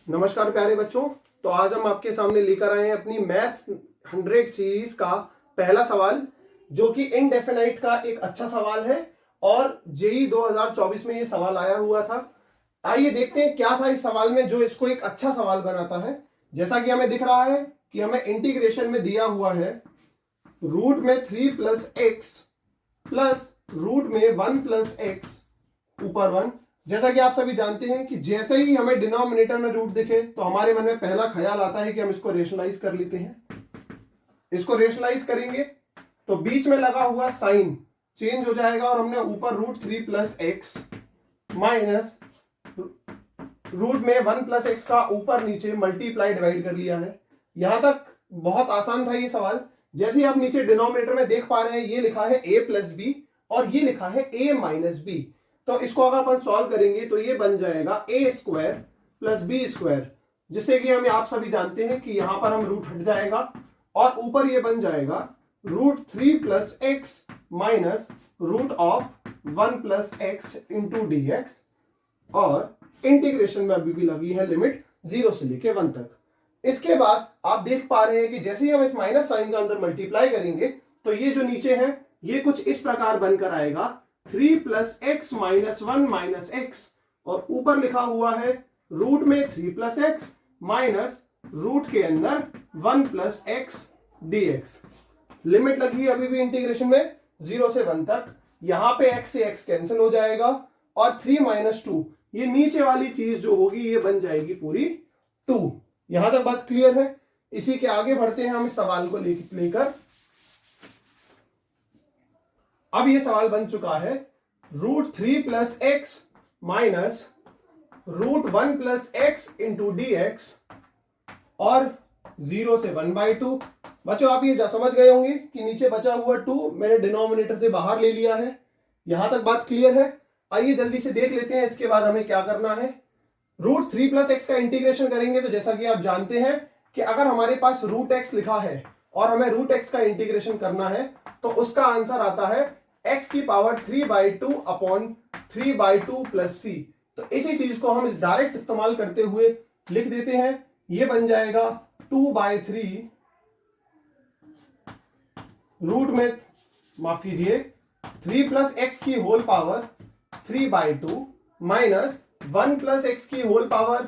नमस्कार प्यारे बच्चों। तो आज हम आपके सामने लेकर आए हैं अपनी मैथ्स 100 सीरीज का पहला सवाल, जो कि इनडेफिनाइट का एक अच्छा सवाल है और जेई 2024 में ये सवाल आया हुआ था। आइए देखते हैं क्या था इस सवाल में जो इसको एक अच्छा सवाल बनाता है। जैसा कि हमें दिख रहा है कि हमें इंटीग्रेशन में दिया हुआ है रूट में 3 प्लस एक्स प्लस रूट में 1 प्लस एक्स ऊपर 1। जैसा कि आप सभी जानते हैं कि जैसे ही हमें डिनोमिनेटर में रूट दिखे तो हमारे मन में पहला ख्याल आता है कि हम इसको रेशनलाइज कर लेते हैं। इसको रेशनलाइज करेंगे तो बीच में लगा हुआ साइन चेंज हो जाएगा और हमने ऊपर root 3 plus x minus root में 1 प्लस एक्स का ऊपर नीचे मल्टीप्लाई डिवाइड कर लिया है। यहां तक बहुत आसान था ये सवाल। जैसे ही आप नीचे डिनोमिनेटर में देख पा रहे हैं, ये लिखा है a प्लस बी और ये लिखा है a माइनस बी। तो इसको अगर अपन सॉल्व करेंगे तो ये बन जाएगा a square plus b square, जिससे कि हम आप सभी जानते हैं कि यहां पर हम रूट हट जाएगा और ऊपर ये बन जाएगा root 3 plus x minus root of 1 plus x into d x. और इंटीग्रेशन में अभी भी लगी है लिमिट 0 से लेके 1 तक। इसके बाद आप देख पा रहे हैं कि जैसे ही हम इस माइनस साइन का अंदर मल्टीप्लाई करेंगे तो ये जो नीचे है ये कुछ इस प्रकार बनकर आएगा 3 plus x minus 1 minus x, और ऊपर लिखा हुआ है रूट में 3 प्लस एक्स माइनस रूट के अंदर 1 प्लस एक्स डीएक्स। लिमिट लगी है अभी भी इंटीग्रेशन में 0 से 1 तक। यहां पे x से x कैंसिल हो जाएगा और 3 माइनस 2, ये नीचे वाली चीज जो होगी ये बन जाएगी पूरी 2। यहां तक बात क्लियर है। इसी के आगे बढ़ते हैं हम इस सवाल को लेकर। अब ये सवाल बन चुका है root 3 plus x minus root 1 plus x into d x और 0 से 1/2। बच्चों आप ये समझ गए होंगे कि नीचे बचा हुआ 2 मैंने डिनोमिनेटर से बाहर ले लिया है। यहां तक बात क्लियर है। आइए जल्दी से देख लेते हैं इसके बाद हमें क्या करना है। रूट 3 प्लस एक्स का इंटीग्रेशन करेंगे तो जैसा कि आप जानते हैं कि अगर हमारे पास रूट एक्स लिखा है और हमें रूट एक्स का इंटीग्रेशन करना है तो उसका आंसर आता है x की पावर 3/2 अपॉन 3/2 प्लस सी। तो इसी चीज को हम डायरेक्ट इस्तेमाल करते हुए लिख देते हैं। ये बन जाएगा 2/3 रूट में माफ कीजिए 3 प्लस एक्स की whole power 3/2 minus 1 plus x की होल पावर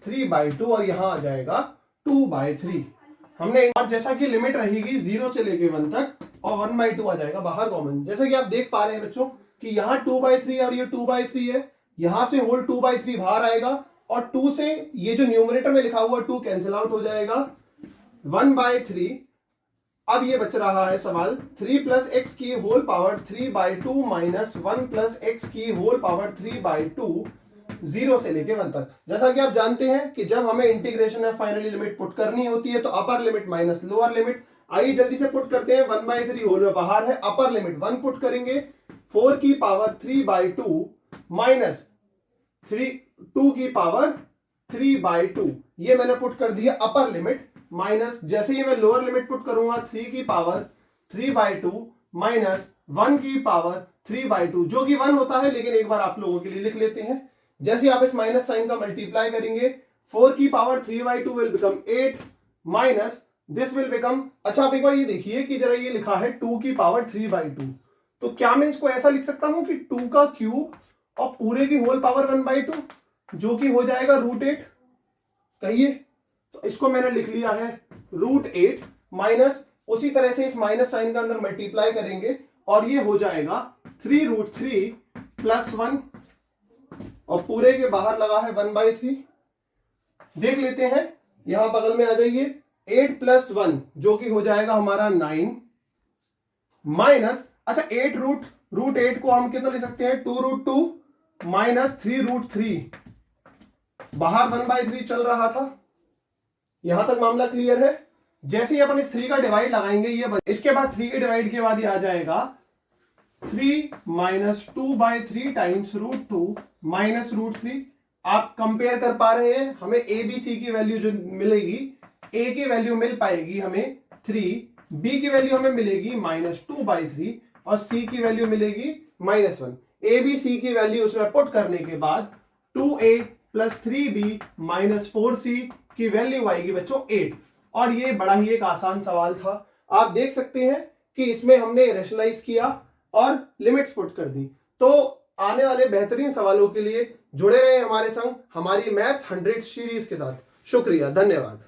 3/2 और यहां आ जाएगा 2/3। हमने और जैसा कि लिमिट रहेगी 0 से लेके 1 तक और 1/2 आ जाएगा बाहर कॉमन। जैसा कि आप देख पा रहे हैं बच्चों कि यहां 2/3 और ये 2/3 है, यहां से होल 2/3 बाहर आएगा और 2 से ये जो न्यूमरेटर में लिखा हुआ 2 कैंसिल आउट हो जाएगा 1/3। अब ये बच रहा है सवाल 3 प्लस एक्स की whole power 3/2 minus 1 plus x की होल पावर 3/2 0 से लेके 1 तक। जैसा कि आप जानते हैं कि जब हमें इंटीग्रेशन में फाइनली लिमिट पुट करनी होती है तो upper limit minus lower limit. आइए जल्दी से पुट करते हैं। 1/3 होल में बाहर है, अपर लिमिट 1 पुट करेंगे 4 की पावर 3/2 माइनस 2 की पावर 3/2, ये मैंने पुट कर दिया अपर लिमिट माइनस। जैसे ही मैं लोअर लिमिट पुट करूंगा 3 की पावर 3/2 माइनस 1 की पावर 3/2, जो कि 1 होता है लेकिन एक बार आप लोगों के लिए लिख लेते हैं। जैसे आप इस माइनस साइन का मल्टीप्लाई करेंगे 4 की power 3/2 will become 8 minus this will become, अच्छा आप एक बार ये देखिए कि जरा ये लिखा है 2 की पावर 3/2, तो क्या मैं इसको ऐसा लिख सकता हूं कि 2 का क्यूब और पूरे की होल पावर 1/2, जो कि हो जाएगा √8। कहिए, तो इसको मैंने लिख लिया है √8 माइनस, उसी तरह से इस माइनस साइन का अंदर मल्टीप्लाई करेंगे और ये हो जाएगा 3√3 प्लस 1 और पूरे के बाहर लगा है 1/3। देख लेते हैं, यहां बगल में आ जाइए 8 प्लस 1 जो कि हो जाएगा हमारा 9 माइनस, अच्छा 8 √8 को हम कितना लिख सकते हैं 2√2 माइनस 3√3, बाहर 1/3 चल रहा था। यहां तक मामला क्लियर है। जैसे ही अपन इस 3 का डिवाइड लगाएंगे ये इसके बाद 3 के डिवाइड के बाद ये आ जाएगा 3 माइनस 2/3 टाइम्स √2 माइनस √3। आप कंपेयर कर पा रहे हैं, हमें ए बी सी की वैल्यू जो मिलेगी, ए की वैल्यू मिल पाएगी हमें 3, बी की वैल्यू हमें मिलेगी -2/3 और सी की वैल्यू मिलेगी -1। ए बी सी की वैल्यू उसमें पुट करने के बाद 2a plus 3b minus 4c की वैल्यू आएगी बच्चों 8। और ये बड़ा ही एक आसान सवाल था। आप देख सकते हैं कि इसमें हमने रेशनलाइज किया और लिमिट्स पुट कर दी। तो आने वाले बेहतरीन सवालों के लिए जुड़े रहे हमारे संग हमारी मैथ्स 100 सीरीज के साथ। शुक्रिया, धन्यवाद।